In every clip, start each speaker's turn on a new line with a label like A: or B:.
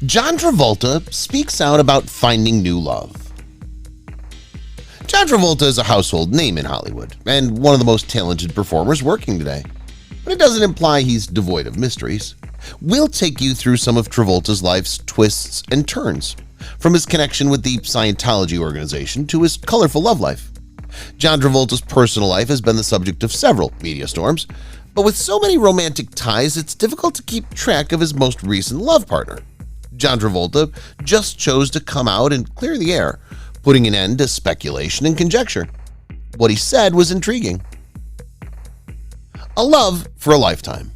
A: John Travolta speaks out about finding new love. John Travolta is a household name in Hollywood and one of the most talented performers working today. But it doesn't imply he's devoid of mysteries. We'll take you through some of Travolta's life's twists and turns, from his connection with the Scientology organization to his colorful love life. John Travolta's personal life has been the subject of several media storms, but with so many romantic ties, it's difficult to keep track of his most recent love partner. John Travolta just chose to come out and clear the air, putting an end to speculation and conjecture. What he said was intriguing. A love for a lifetime.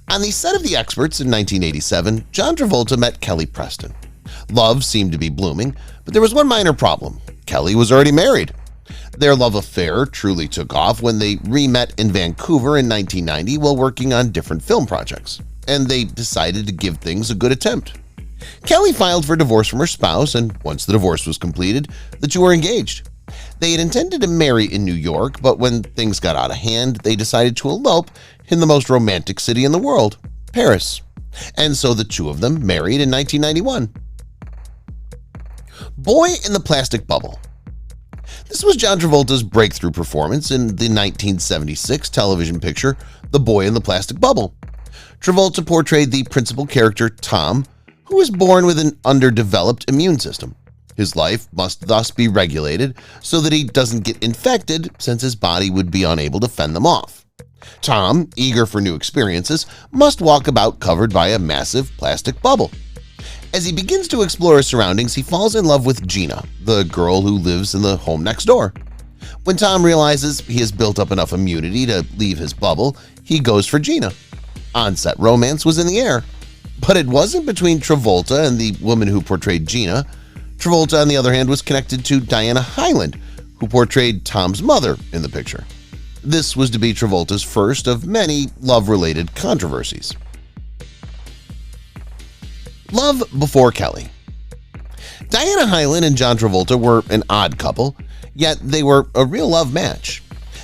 A: On the set of The Experts in 1987, John Travolta met Kelly Preston. Love seemed to be blooming, but there was one minor problem. Kelly was already married. Their love affair truly took off when they re-met in Vancouver in 1990 while working on different film projects, and they decided to give things a good attempt. Kelly filed for divorce from her spouse, and once the divorce was completed, the two were engaged. They had intended to marry in New York, but when things got out of hand, they decided to elope in the most romantic city in the world, Paris. And so the two of them married in 1991. Boy in the Plastic Bubble. This was John Travolta's breakthrough performance in the 1976 television picture, The Boy in the Plastic Bubble. Travolta portrayed the principal character, Tom, who was born with an underdeveloped immune system. His life must thus be regulated so that he doesn't get infected, since his body would be unable to fend them off. Tom, eager for new experiences, must walk about covered by a massive plastic bubble. As he begins to explore his surroundings, he falls in love with Gina, the girl who lives in the home next door. When Tom realizes he has built up enough immunity to leave his bubble, he goes for Gina. On-set romance was in the air, but it wasn't between Travolta and the woman who portrayed Gina. Travolta, on the other hand, was connected to Diana Hyland, who portrayed Tom's mother in the picture. This was to be Travolta's first of many love-related controversies. Love before Kelly. Diana Hyland and John Travolta were an odd couple, yet they were a real love match.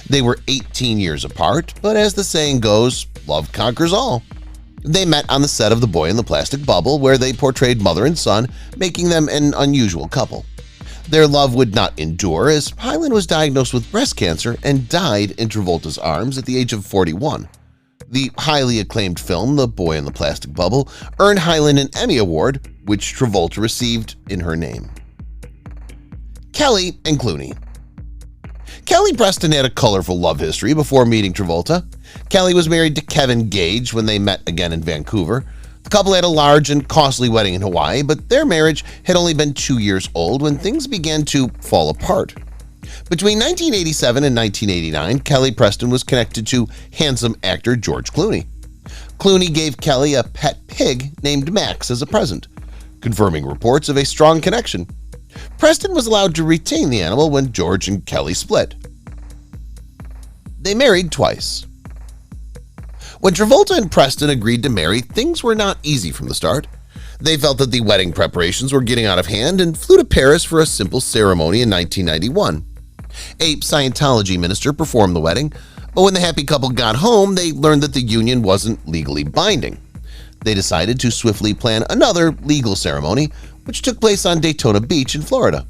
A: They were 18 years apart, but as the saying goes, love conquers all. They met on the set of The Boy in the Plastic Bubble, where they portrayed mother and son, making them an unusual couple. Their love would not endure, as Hyland was diagnosed with breast cancer and died in Travolta's arms at the age of 41. The highly acclaimed film, The Boy in the Plastic Bubble, earned Hyland an Emmy Award, which Travolta received in her name. Kelly and Clooney. Kelly Preston had a colorful love history before meeting Travolta. Kelly was married to Kevin Gage when they met again in Vancouver. The couple had a large and costly wedding in Hawaii, but their marriage had only been 2 years old when things began to fall apart. Between 1987 and 1989, Kelly Preston was connected to handsome actor George Clooney. Clooney gave Kelly a pet pig named Max as a present, confirming reports of a strong connection. Preston was allowed to retain the animal when George and Kelly split. They married twice. When Travolta and Preston agreed to marry, things were not easy from the start. They felt that the wedding preparations were getting out of hand and flew to Paris for a simple ceremony in 1991. A Scientology minister performed the wedding, but when the happy couple got home, they learned that the union wasn't legally binding. They decided to swiftly plan another legal ceremony, which took place on Daytona Beach in Florida.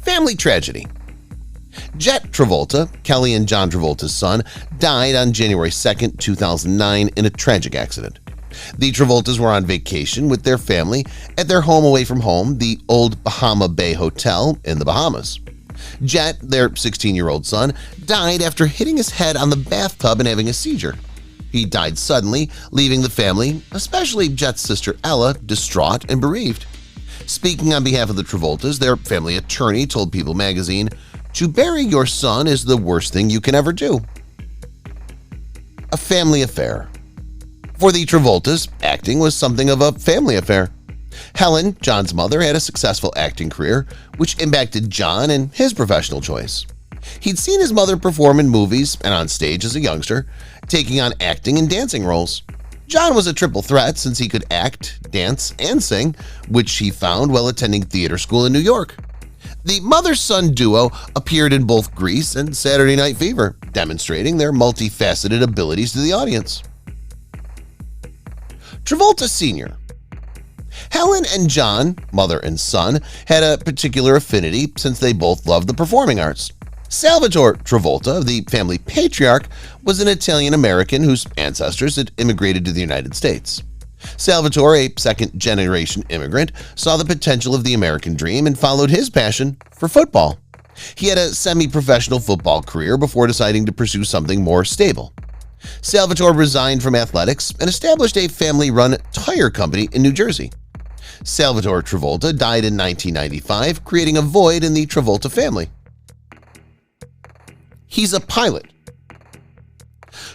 A: Family tragedy. Jet Travolta, Kelly and John Travolta's son, died on January 2, 2009 in a tragic accident. The Travoltas were on vacation with their family at their home away from home, the Old Bahama Bay Hotel in the Bahamas. Jet, their 16-year-old son, died after hitting his head on the bathtub and having a seizure. He died suddenly, leaving the family, especially Jet's sister Ella, distraught and bereaved. Speaking on behalf of the Travoltas, their family attorney told People magazine, "To bury your son is the worst thing you can ever do." A family affair. For the Travoltas, acting was something of a family affair. Helen, John's mother, had a successful acting career, which impacted John in his professional choice. He'd seen his mother perform in movies and on stage as a youngster, taking on acting and dancing roles. John was a triple threat since he could act, dance, and sing, which he found while attending theater school in New York. The mother-son duo appeared in both Grease and Saturday Night Fever, demonstrating their multifaceted abilities to the audience. Travolta Sr. Helen and John, mother and son, had a particular affinity since they both loved the performing arts. Salvatore Travolta, the family patriarch, was an Italian-American whose ancestors had immigrated to the United States. Salvatore, a second-generation immigrant, saw the potential of the American dream and followed his passion for football. He had a semi-professional football career before deciding to pursue something more stable. Salvatore resigned from athletics and established a family-run tire company in New Jersey. Salvatore Travolta died in 1995, creating a void in the Travolta family. He's a pilot.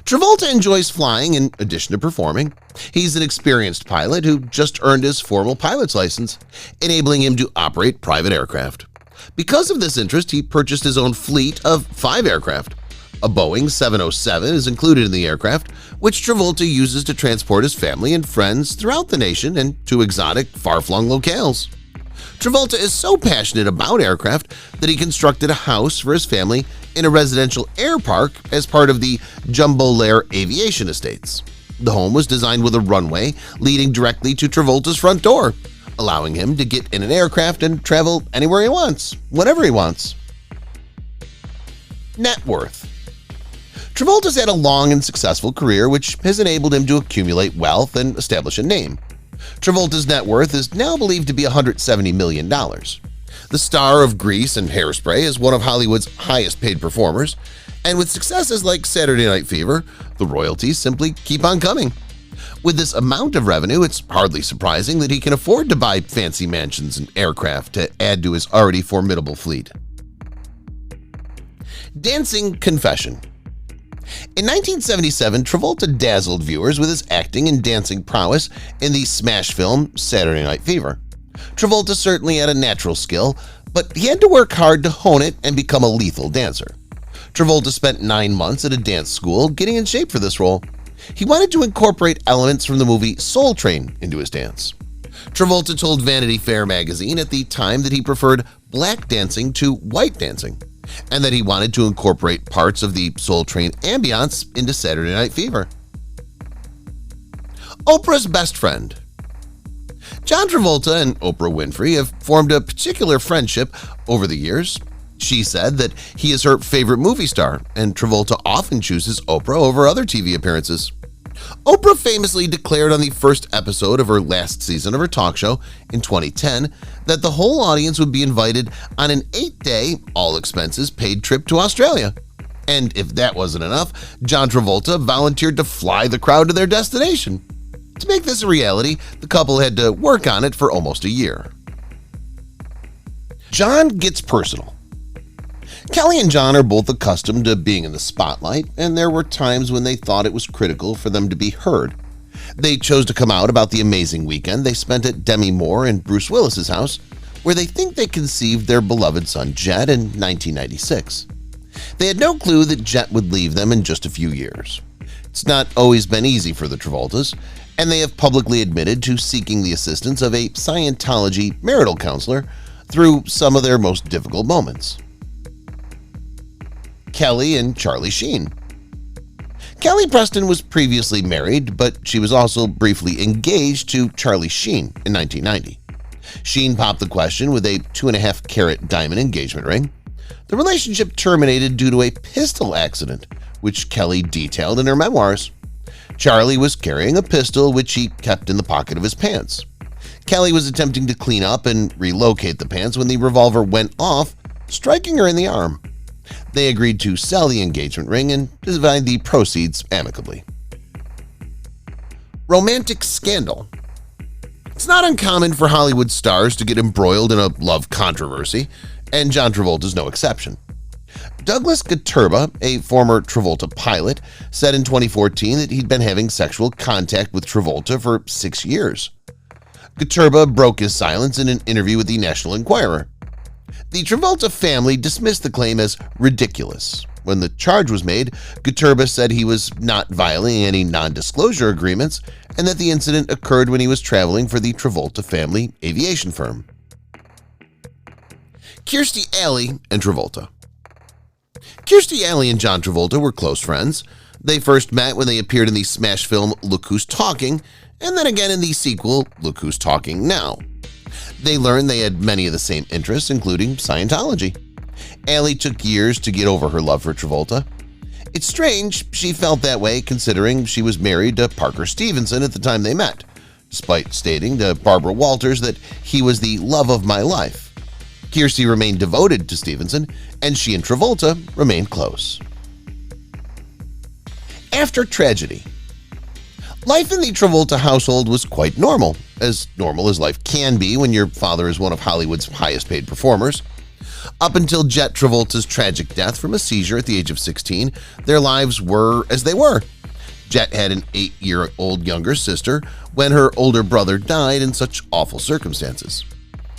A: Travolta enjoys flying in addition to performing. He's an experienced pilot who just earned his formal pilot's license, enabling him to operate private aircraft. Because of this interest, he purchased his own fleet of 5 aircraft. A Boeing 707 is included in the aircraft, which Travolta uses to transport his family and friends throughout the nation and to exotic, far-flung locales. Travolta is so passionate about aircraft that he constructed a house for his family in a residential air park as part of the Jumbo Lair Aviation Estates. The home was designed with a runway leading directly to Travolta's front door, allowing him to get in an aircraft and travel anywhere he wants, whenever he wants. Net worth. Travolta's had a long and successful career which has enabled him to accumulate wealth and establish a name. Travolta's net worth is now believed to be $170 million. The star of Grease and Hairspray is one of Hollywood's highest-paid performers, and with successes like Saturday Night Fever, the royalties simply keep on coming. With this amount of revenue, it's hardly surprising that he can afford to buy fancy mansions and aircraft to add to his already formidable fleet. Dancing confession. In 1977, Travolta dazzled viewers with his acting and dancing prowess in the smash film Saturday Night Fever. Travolta certainly had a natural skill, but he had to work hard to hone it and become a lethal dancer. Travolta spent 9 months at a dance school getting in shape for this role. He wanted to incorporate elements from the movie Soul Train into his dance. Travolta told Vanity Fair magazine at the time that he preferred black dancing to white dancing, and that he wanted to incorporate parts of the Soul Train ambiance into Saturday Night Fever. Oprah's best friend. John Travolta and Oprah Winfrey have formed a particular friendship over the years. She said that he is her favorite movie star, and Travolta often chooses Oprah over other TV appearances. Oprah famously declared on the first episode of her last season of her talk show in 2010 that the whole audience would be invited on an 8-day, all-expenses-paid trip to Australia. And if that wasn't enough, John Travolta volunteered to fly the crowd to their destination. To make this a reality, the couple had to work on it for almost a year. John gets personal. Kelly and John are both accustomed to being in the spotlight, and there were times when they thought it was critical for them to be heard. They chose to come out about the amazing weekend they spent at Demi Moore and Bruce Willis's house, where they think they conceived their beloved son Jet in 1996. They had no clue that Jet would leave them in just a few years. It's not always been easy for the Travoltas, and they have publicly admitted to seeking the assistance of a Scientology marital counselor through some of their most difficult moments. Kelly and Charlie Sheen. Kelly Preston was previously married, but she was also briefly engaged to Charlie Sheen in 1990. Sheen popped the question with a 2.5-carat diamond engagement ring. The relationship terminated due to a pistol accident, which Kelly detailed in her memoirs. Charlie was carrying a pistol which he kept in the pocket of his pants. Kelly was attempting to clean up and relocate the pants when the revolver went off, striking her in the arm. They agreed to sell the engagement ring and divide the proceeds amicably. Romantic scandal. It's not uncommon for Hollywood stars to get embroiled in a love controversy, and John Travolta is no exception. Douglas Gaturba, a former Travolta pilot, said in 2014 that he'd been having sexual contact with Travolta for 6 years. Gaturba broke his silence in an interview with the National Enquirer. The Travolta family dismissed the claim as ridiculous. When the charge was made, Gaturba said he was not violating any non-disclosure agreements and that the incident occurred when he was traveling for the Travolta family aviation firm. Kirsty Ali and Travolta. Kirsty Ali and John Travolta were close friends. They first met when they appeared in the smash film Look Who's Talking, And then again in the sequel, Look Who's Talking Now. They learned they had many of the same interests, including Scientology. Ali took years to get over her love for Travolta. It's strange she felt that way considering she was married to Parker Stevenson at the time they met, despite stating to Barbara Walters that he was the love of my life. Kirsty remained devoted to Stevenson, and she and Travolta remained close. After tragedy. Life in the Travolta household was quite normal as life can be when your father is one of Hollywood's highest-paid performers. Up until Jet Travolta's tragic death from a seizure at the age of 16, their lives were as they were. Jet had an 8-year-old younger sister when her older brother died in such awful circumstances.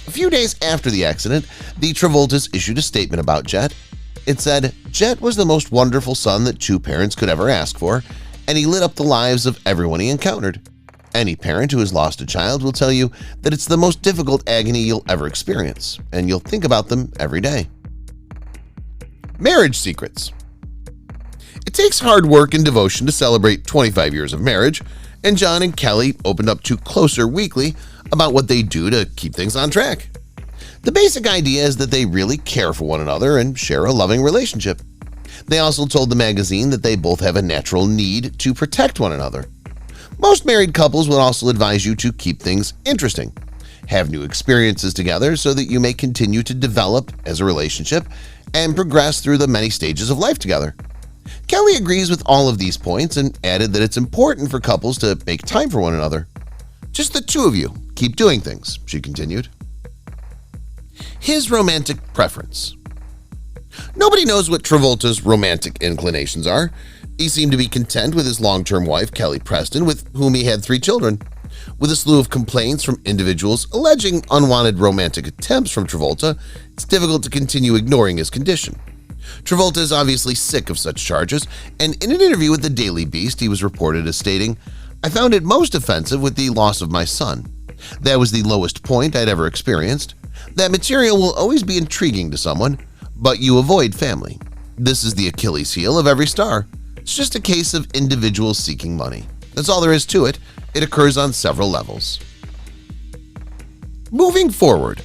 A: A few days after the accident, the Travoltas issued a statement about Jet. It said, "Jet was the most wonderful son that two parents could ever ask for, and he lit up the lives of everyone he encountered. Any parent who has lost a child will tell you that it's the most difficult agony you'll ever experience, and you'll think about them every day." Marriage secrets. It takes hard work and devotion to celebrate 25 years of marriage, and John and Kelly opened up to Closer Weekly about what they do to keep things on track. The basic idea is that they really care for one another and share a loving relationship. They also told the magazine that they both have a natural need to protect one another. Most married couples would also advise you to keep things interesting, have new experiences together so that you may continue to develop as a relationship and progress through the many stages of life together. Kelly agrees with all of these points and added that it's important for couples to make time for one another. "Just the two of you, keep doing things," she continued. His romantic preference. Nobody knows what Travolta's romantic inclinations are. He seemed to be content with his long-term wife, Kelly Preston, with whom he had 3 children. With a slew of complaints from individuals alleging unwanted romantic attempts from Travolta, it's difficult to continue ignoring his condition. Travolta is obviously sick of such charges, and in an interview with the Daily Beast, he was reported as stating, "I found it most offensive with the loss of my son. That was the lowest point I'd ever experienced. That material will always be intriguing to someone, but you avoid family. This is the Achilles heel of every star. It's just a case of individuals seeking money. That's all there is to it. It occurs on several levels." Moving forward.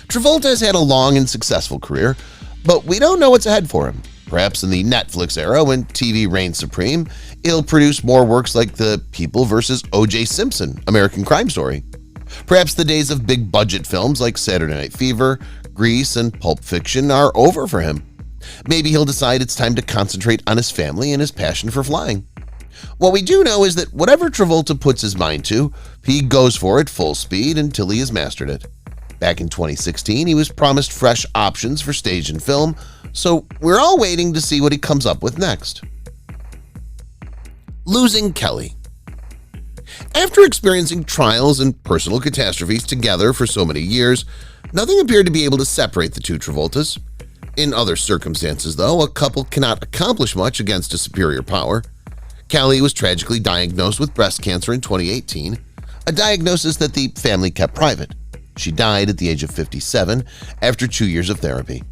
A: Travolta has had a long and successful career, but we don't know what's ahead for him. Perhaps in the Netflix era, when TV reigns supreme, he'll produce more works like the People vs. O.J. Simpson American Crime Story. Perhaps the days of big-budget films like Saturday Night Fever, Grease, and Pulp Fiction are over for him. Maybe he'll decide it's time to concentrate on his family and his passion for flying. What we do know is that whatever Travolta puts his mind to, he goes for it full speed until he has mastered it. Back in 2016, he was promised fresh options for stage and film, so we're all waiting to see what he comes up with next. Losing Kelly. After experiencing trials and personal catastrophes together for so many years, nothing appeared to be able to separate the two Travoltas. In other circumstances, though, a couple cannot accomplish much against a superior power. Kelly was tragically diagnosed with breast cancer in 2018, a diagnosis that the family kept private. She died at the age of 57 after 2 years of therapy.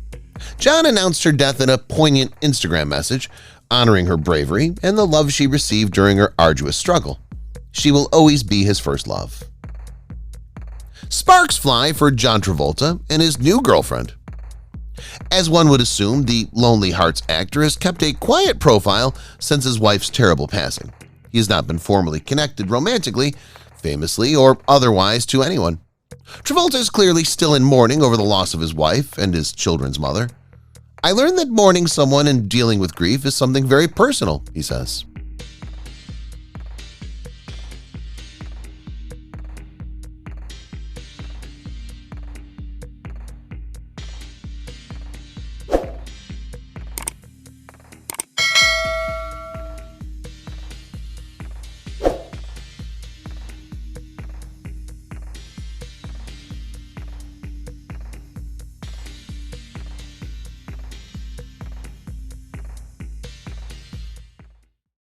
A: John announced her death in a poignant Instagram message, honoring her bravery and the love she received during her arduous struggle. She will always be his first love. Sparks fly for John Travolta and his new girlfriend. As one would assume, the Lonely Hearts actor has kept a quiet profile since his wife's terrible passing. He has not been formally connected romantically, famously, or otherwise to anyone. Travolta is clearly still in mourning over the loss of his wife and his children's mother. "I learned that mourning someone and dealing with grief is something very personal," he says.